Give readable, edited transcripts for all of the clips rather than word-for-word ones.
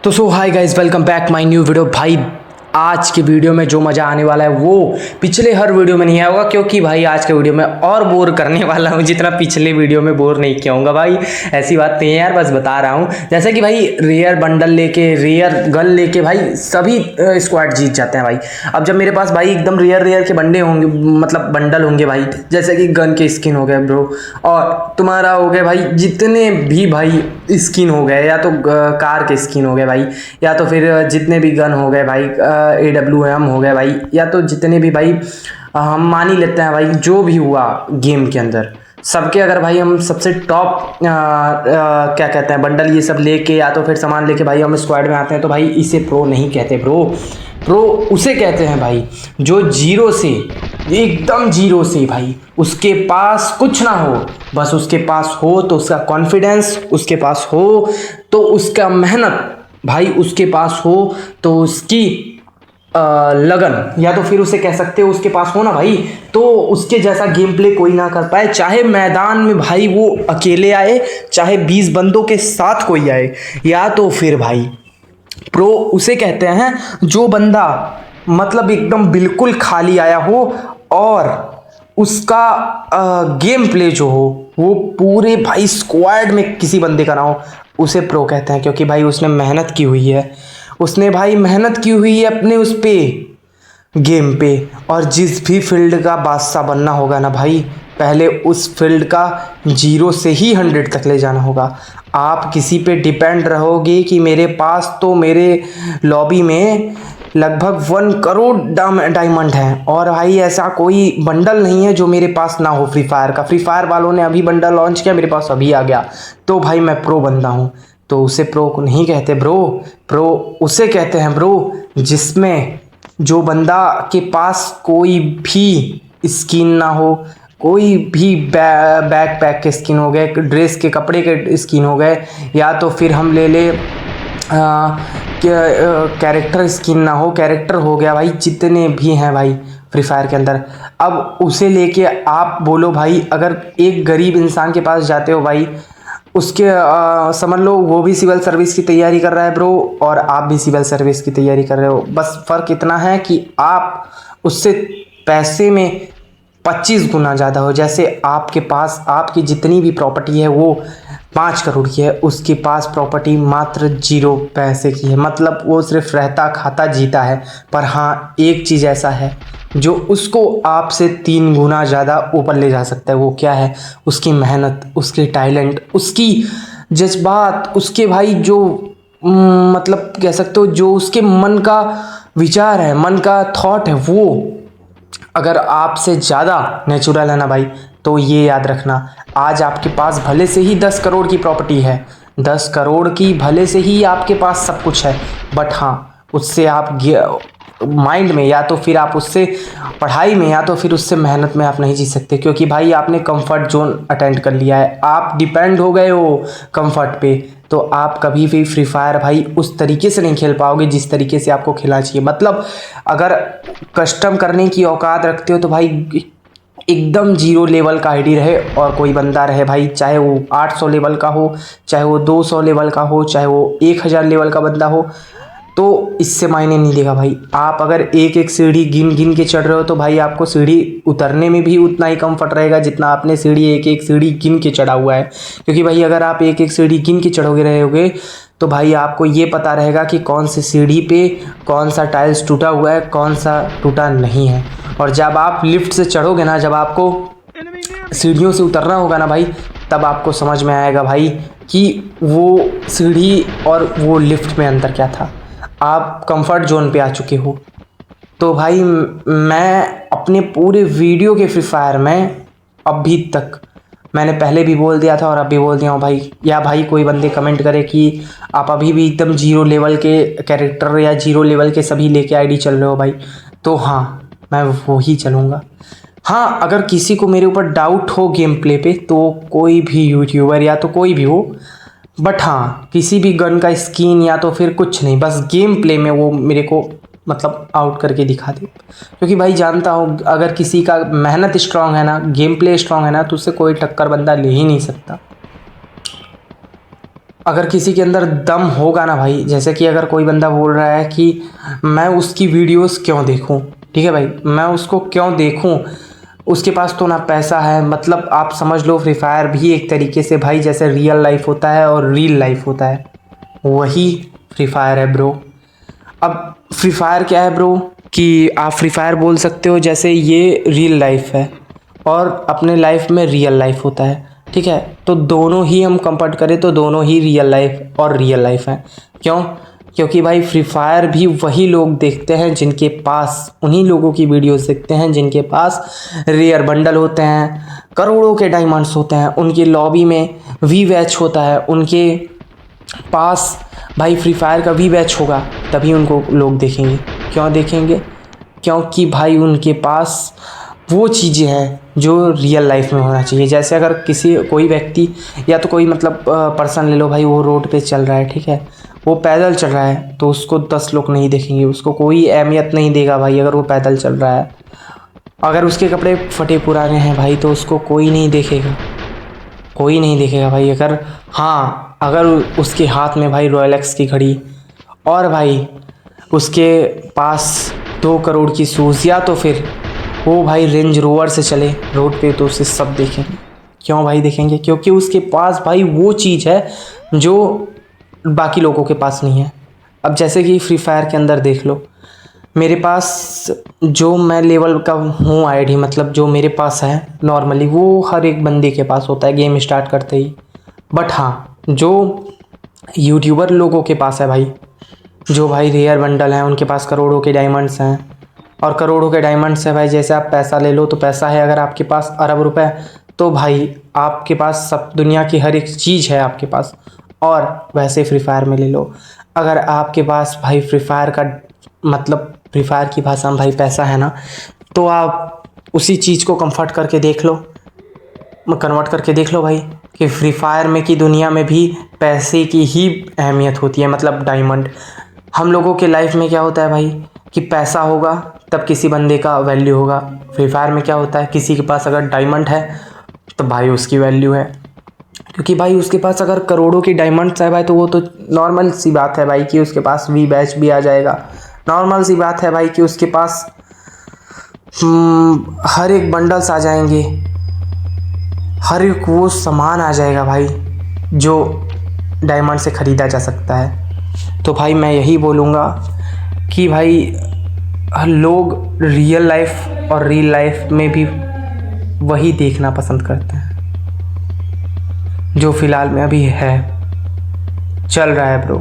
तो hi guys, welcome back my new video. भाई आज की वीडियो में जो मज़ा आने वाला है वो पिछले हर वीडियो में नहीं आया होगा, क्योंकि भाई आज के वीडियो में और बोर करने वाला हूँ जितना पिछले वीडियो में बोर नहीं किया हूँगा। भाई ऐसी बात नहीं है यार, बस बता रहा हूँ। जैसे कि भाई रेयर बंडल लेके, रेयर गन लेके भाई सभी स्क्वाड जीत जाते हैं भाई। अब जब मेरे पास भाई एकदम रेयर के बंडे होंगे, मतलब बंडल होंगे भाई, जैसे कि गन के स्किन हो गए ब्रो, और तुम्हारा हो गया भाई जितने भी भाई स्किन हो गए, या तो कार के स्किन हो गए भाई, या तो फिर जितने भी गन हो गए भाई, AWM हो गए भाई, या तो जितने भी भाई हम मान ही लेते हैं भाई जो भी हुआ गेम के अंदर सबके, अगर भाई हम सबसे टॉप क्या कहते हैं बंडल ये सब लेके या तो फिर सामान लेके भाई हम स्क्वाड में आते हैं, तो भाई इसे प्रो नहीं कहते ब्रो। प्रो उसे कहते हैं भाई जो जीरो से, एकदम जीरो से भाई, उसके पास कुछ ना हो, बस उसके पास हो तो उसका कॉन्फिडेंस, उसके पास हो तो उसका मेहनत भाई, उसके पास हो तो उसकी लगन, या तो फिर उसे कह सकते हो उसके पास हो ना भाई, तो उसके जैसा गेम प्ले कोई ना कर पाए। चाहे मैदान में भाई वो अकेले आए, चाहे 20 बंदों के साथ कोई आए, या तो फिर भाई प्रो उसे कहते हैं जो बंदा मतलब एकदम बिल्कुल खाली आया हो और उसका गेम प्ले जो हो वो पूरे भाई स्क्वाड में किसी बंदे का ना हो, उसे प्रो कहते हैं। क्योंकि भाई उसने मेहनत की हुई है, उसने भाई मेहनत की हुई है अपने उस पे गेम पे। और जिस भी फील्ड का बादशाह बनना होगा ना भाई, पहले उस फील्ड का जीरो से ही 100 तक ले जाना होगा। आप किसी पे डिपेंड रहोगे कि मेरे पास तो मेरे लॉबी में लगभग 1 करोड़ डायमंड हैं और भाई ऐसा कोई बंडल नहीं है जो मेरे पास ना हो। फ्री फायर का, फ्री फायर वालों ने अभी बंडल लॉन्च किया, मेरे पास अभी आ गया, तो भाई मैं प्रो बंदा हूँ। तो उसे प्रो को नहीं कहते ब्रो, प्रो उसे कहते हैं ब्रो जिसमें जो बंदा के पास कोई भी स्किन ना हो, कोई भी बैक पैक के स्किन हो गए, ड्रेस के कपड़े के स्किन हो गए, या तो फिर हम ले ले कैरेक्टर स्किन ना हो, कैरेक्टर हो गया भाई जितने भी हैं भाई फ्री फायर के अंदर। अब उसे लेके आप बोलो भाई, अगर एक गरीब इंसान के पास जाते हो भाई, उसके समझ लो वो भी सिविल सर्विस की तैयारी कर रहा है ब्रो, और आप भी सिविल सर्विस की तैयारी कर रहे हो, बस फ़र्क इतना है कि आप उससे पैसे में 25 गुना ज़्यादा हो। जैसे आपके पास आपकी जितनी भी प्रॉपर्टी है वो 5 करोड़ की है, उसके पास प्रॉपर्टी मात्र 0 पैसे की है, मतलब वो सिर्फ रहता खाता जीता है। पर हाँ, एक चीज़ ऐसा है जो उसको आपसे 3 गुना ज़्यादा ऊपर ले जा सकता है। वो क्या है? उसकी मेहनत, उसके टैलेंट, उसकी जज्बात, उसके भाई जो मतलब कह सकते हो जो उसके मन का विचार है, मन का थॉट है, वो अगर आपसे ज़्यादा नेचुरल है ना भाई, तो ये याद रखना, आज आपके पास भले से ही 10 करोड़ की प्रॉपर्टी है, 10 करोड़ की भले से ही आपके पास सब कुछ है, बट हाँ उससे आप माइंड में, या तो फिर आप उससे पढ़ाई में, या तो फिर उससे मेहनत में आप नहीं जी सकते। क्योंकि भाई आपने कंफर्ट जोन अटेंड कर लिया है, आप डिपेंड हो गए हो कंफर्ट पे, तो आप कभी भी फ्री फायर भाई उस तरीके से नहीं खेल पाओगे जिस तरीके से आपको खेलना चाहिए। मतलब अगर कस्टम करने की औकात रखते हो तो भाई एकदम 0 लेवल का आईडी रहे और कोई बंदा रहे भाई, चाहे वो 800 लेवल का हो, चाहे वो 200 लेवल का हो, चाहे वो 1000 लेवल का बंदा हो, तो इससे मायने नहीं देगा भाई। आप अगर एक एक सीढ़ी गिन गिन के चढ़ रहे हो तो भाई आपको सीढ़ी उतरने में भी उतना ही कम्फर्ट रहेगा जितना आपने सीढ़ी एक एक सीढ़ी गिन के चढ़ा हुआ है। क्योंकि भाई अगर आप एक एक सीढ़ी गिन के चढ़ोगे रहोगे तो भाई आपको ये पता रहेगा कि कौन सी सीढ़ी पे कौन सा टाइल्स टूटा हुआ है, कौन सा टूटा नहीं है। और जब आप लिफ्ट से चढ़ोगे ना, जब आपको सीढ़ियों से उतरना होगा ना भाई, तब आपको समझ में आएगा भाई कि वो सीढ़ी और वो लिफ्ट में अंतर क्या था। आप कंफर्ट जोन पे आ चुके हो। तो भाई मैं अपने पूरे वीडियो के फ्री फायर में अभी तक, मैंने पहले भी बोल दिया था और अभी बोल दिया हूँ भाई, या भाई कोई बंदे कमेंट करे कि आप अभी भी एकदम 0 लेवल के कैरेक्टर या 0 लेवल के सभी लेके आईडी चल रहे हो भाई, तो हाँ मैं वो ही चलूँगा। हाँ, अगर किसी को मेरे ऊपर डाउट हो गेम प्ले पे, तो कोई भी यूट्यूबर या तो कोई भी हो, बट हाँ किसी भी गन का स्किन या तो फिर कुछ नहीं, बस गेम प्ले में वो मेरे को मतलब आउट करके दिखा दे। क्योंकि भाई जानता हूँ अगर किसी का मेहनत स्ट्रांग है ना, गेम प्ले स्ट्रांग है ना, तो उससे कोई टक्कर बंदा ले ही नहीं सकता। अगर किसी के अंदर दम होगा ना भाई, जैसे कि अगर कोई बंदा बोल रहा है कि मैं उसकी वीडियोस क्यों देखूं, ठीक है भाई, मैं उसको क्यों देखूं, उसके पास तो ना पैसा है। मतलब आप समझ लो फ्री फायर भी एक तरीके से भाई जैसे रियल लाइफ होता है और रील लाइफ होता है, वही फ्री फायर है ब्रो। अब फ्री फायर क्या है ब्रो कि आप फ्री फायर बोल सकते हो जैसे ये रियल लाइफ है और अपने लाइफ में रियल लाइफ होता है, ठीक है। तो दोनों ही हम कंपेयर करें तो दोनों ही रियल लाइफ और रियल लाइफ है। क्यों? क्योंकि भाई फ्री फायर भी वही लोग देखते हैं जिनके पास, उन्हीं लोगों की वीडियोस देखते हैं जिनके पास रेयर बंडल होते हैं, करोड़ों के डायमंड्स होते हैं, उनकी लॉबी में वी वैच होता है, उनके पास भाई फ्री फायर का वी बैच होगा, तभी उनको लोग देखेंगे। क्यों देखेंगे? क्योंकि भाई उनके पास वो चीज़ें हैं जो रियल लाइफ में होना चाहिए। जैसे अगर कोई व्यक्ति या तो कोई मतलब पर्सन ले लो भाई, वो रोड पे चल रहा है, ठीक है, वो पैदल चल रहा है, तो उसको 10 लोग नहीं देखेंगे, उसको कोई अहमियत नहीं देगा भाई अगर वो पैदल चल रहा है। अगर उसके कपड़े फटे पुराने हैं भाई तो उसको कोई नहीं देखेगा, कोई नहीं देखेगा भाई। अगर उसके हाथ में भाई रॉयलैक्स की घड़ी और भाई उसके पास 2 करोड़ की शूज़, या तो फिर वो भाई रेंज रोवर से चले रोड पे, तो उसे सब देखेंगे। क्यों भाई देखेंगे? क्योंकि उसके पास भाई वो चीज़ है जो बाकी लोगों के पास नहीं है। अब जैसे कि फ्री फायर के अंदर देख लो, मेरे पास जो मैं लेवल का हूँ आईडी, मतलब जो मेरे पास है नॉर्मली, वो हर एक बंदे के पास होता है गेम स्टार्ट करते ही। बट हाँ, जो यूट्यूबर लोगों के पास है भाई, जो भाई रेयर बंडल हैं, उनके पास करोड़ों के डायमंड्स हैं, और करोड़ों के डायमंड्स हैं भाई। जैसे आप पैसा ले लो तो पैसा है, अगर आपके पास अरब रुपए तो भाई आपके पास सब दुनिया की हर एक चीज़ है आपके पास। और वैसे फ्री फायर में ले लो, अगर आपके पास भाई फ्री फायर का मतलब फ्री फायर की भाषा में भाई पैसा है ना, तो आप उसी चीज़ को कन्वर्ट करके देख लो भाई कि फ्री फायर में की दुनिया में भी पैसे की ही अहमियत होती है। मतलब डायमंड, हम लोगों के लाइफ में क्या होता है भाई कि पैसा होगा तब किसी बंदे का वैल्यू होगा। फ्री फायर में क्या होता है, किसी के पास अगर डायमंड है तो भाई उसकी वैल्यू है, क्योंकि भाई उसके पास अगर करोड़ों की डायमंड्स है भाई, तो वो तो नॉर्मल सी बात है भाई कि उसके पास वी बैच भी आ जाएगा। नॉर्मल सी बात है भाई कि उसके पास हर एक बंडल्स आ जाएंगे, हर एक वो सामान आ जाएगा भाई जो डायमंड से ख़रीदा जा सकता है। तो भाई मैं यही बोलूँगा कि भाई लोग रियल लाइफ और रील लाइफ में भी वही देखना पसंद करते हैं जो फ़िलहाल में अभी है, चल रहा है ब्रो।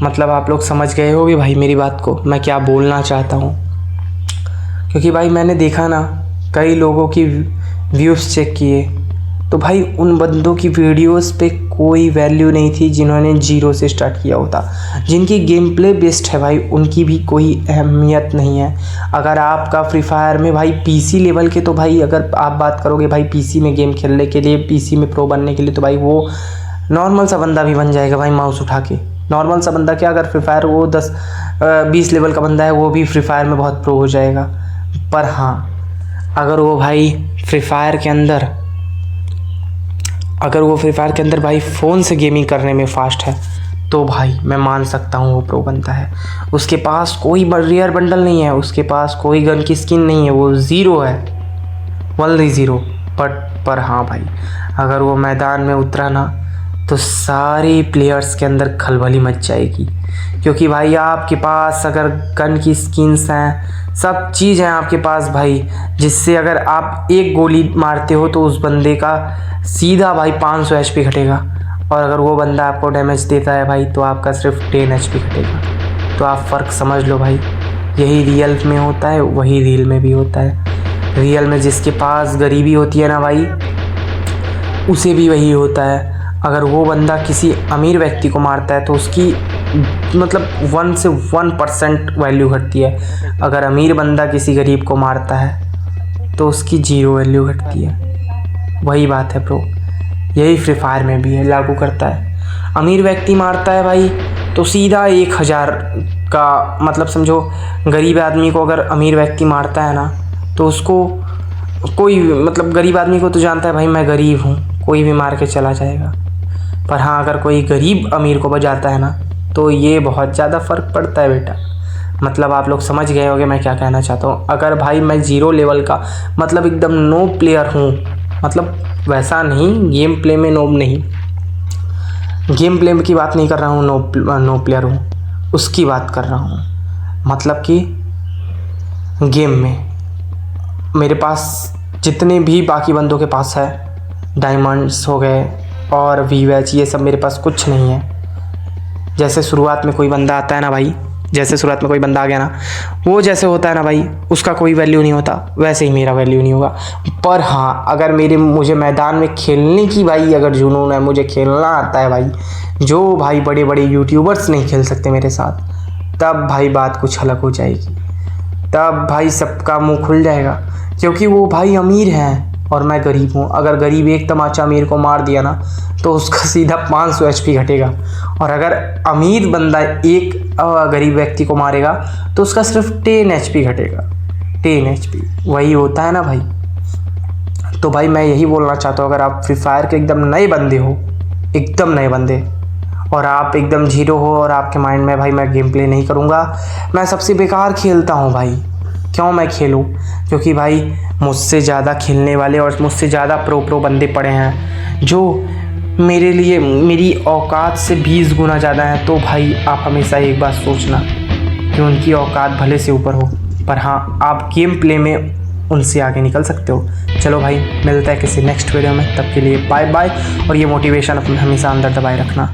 मतलब आप लोग समझ गए होगे भाई मेरी बात को, मैं क्या बोलना चाहता हूँ। क्योंकि भाई मैंने देखा ना, कई लोगों की व्यूज़ चेक किए तो भाई उन बंदों की वीडियोस पे कोई वैल्यू नहीं थी जिन्होंने जीरो से स्टार्ट किया होता। जिनकी गेम प्ले बेस्ट है भाई, उनकी भी कोई अहमियत नहीं है। अगर आपका फ्री फायर में भाई पीसी लेवल के, तो भाई अगर आप बात करोगे भाई पीसी में गेम खेलने के लिए, पीसी में प्रो बनने के लिए, तो भाई वो नॉर्मल सा बंदा भी बन जाएगा भाई माउस उठा के। नॉर्मल सा बंदा क्या, अगर फ्री फायर वो 10-20 लेवल का बंदा है, वो भी फ्री फायर में बहुत प्रो हो जाएगा। पर हाँ, अगर वो फ्री फायर के अंदर भाई फ़ोन से गेमिंग करने में फ़ास्ट है, तो भाई मैं मान सकता हूँ वो प्रो बनता है। उसके पास कोई रेयर बंडल नहीं है, उसके पास कोई गन की स्किन नहीं है, वो ज़ीरो है, वनली ज़ीरो। पर हाँ भाई, अगर वो मैदान में उतरा ना, तो सारे प्लेयर्स के अंदर खलबली मच जाएगी। क्योंकि भाई आपके पास अगर गन की स्किन्स हैं, सब चीज़ है आपके पास भाई, जिससे अगर आप एक गोली मारते हो तो उस बंदे का सीधा भाई 500 HP घटेगा, और अगर वो बंदा आपको डैमेज देता है भाई तो आपका सिर्फ 10 HP घटेगा। तो आप फ़र्क समझ लो भाई, यही रियल में होता है, वही रील में भी होता है। रियल में जिसके पास गरीबी होती है ना भाई, उसे भी वही होता है। अगर वो बंदा किसी अमीर व्यक्ति को मारता है तो उसकी मतलब 1 से 1% वैल्यू घटती है। अगर अमीर बंदा किसी गरीब को मारता है तो उसकी 0 वैल्यू घटती है। वही बात है ब्रो, यही फ्री फायर में भी है, लागू करता है। अमीर व्यक्ति मारता है भाई तो सीधा 1000 का, मतलब समझो गरीब आदमी को अगर अमीर व्यक्ति मारता है ना, तो उसको कोई मतलब गरीब आदमी को तो जानता है भाई मैं गरीब हूँ, कोई भी मार के चला जाएगा। पर हाँ, अगर कोई गरीब अमीर को बजाता है ना, तो ये बहुत ज़्यादा फ़र्क पड़ता है बेटा। मतलब आप लोग समझ गए होंगे मैं क्या कहना चाहता हूँ। अगर भाई मैं ज़ीरो लेवल का, मतलब एकदम नो प्लेयर हूँ, मतलब वैसा नहीं, गेम प्ले में नोब नहीं, गेम प्ले की बात नहीं कर रहा हूँ, नो प्लेयर हूँ, उसकी बात कर रहा हूँ। मतलब कि गेम में मेरे पास जितने भी बाकी बंदों के पास है, डायमंड्स हो गए और वीवैच, ये सब मेरे पास कुछ नहीं है। जैसे शुरुआत में कोई बंदा आता है ना भाई, जैसे शुरुआत में कोई बंदा आ गया ना, वो जैसे होता है ना भाई, उसका कोई वैल्यू नहीं होता, वैसे ही मेरा वैल्यू नहीं होगा। पर हाँ, अगर मुझे मैदान में खेलने की भाई अगर जुनून है, मुझे खेलना आता है भाई, जो भाई बड़े बड़े यूट्यूबर्स नहीं खेल सकते मेरे साथ, तब भाई बात कुछ अलग हो जाएगी। तब भाई सबका मुंह खुल जाएगा, क्योंकि वो भाई अमीर हैं और मैं गरीब हूँ। अगर गरीब एक तमाचा अमीर को मार दिया ना, तो उसका सीधा 500 HP घटेगा, और अगर अमीर बंदा एक गरीब व्यक्ति को मारेगा तो उसका सिर्फ 10 HP घटेगा। 10 HP वही होता है ना भाई। तो भाई मैं यही बोलना चाहता हूँ, अगर आप फ्री फायर के एकदम नए बंदे हो, एकदम नए बंदे, और आप एकदम जीरो हो और आपके माइंड में भाई मैं गेम प्ले नहीं करूँगा, मैं सबसे बेकार खेलता हूँ भाई, क्यों मैं खेलूँ? क्योंकि भाई मुझसे ज़्यादा खेलने वाले और मुझसे ज़्यादा प्रो बंदे पड़े हैं, जो मेरे लिए मेरी औकात से 20 गुना ज़्यादा हैं। तो भाई आप हमेशा एक बात सोचना कि उनकी औकात भले से ऊपर हो, पर हाँ, आप गेम प्ले में उनसे आगे निकल सकते हो। चलो भाई, मिलता है किसी नेक्स्ट वीडियो में, तब के लिए बाय बाय। और ये मोटिवेशन अपने हमेशा अंदर दबाए रखना।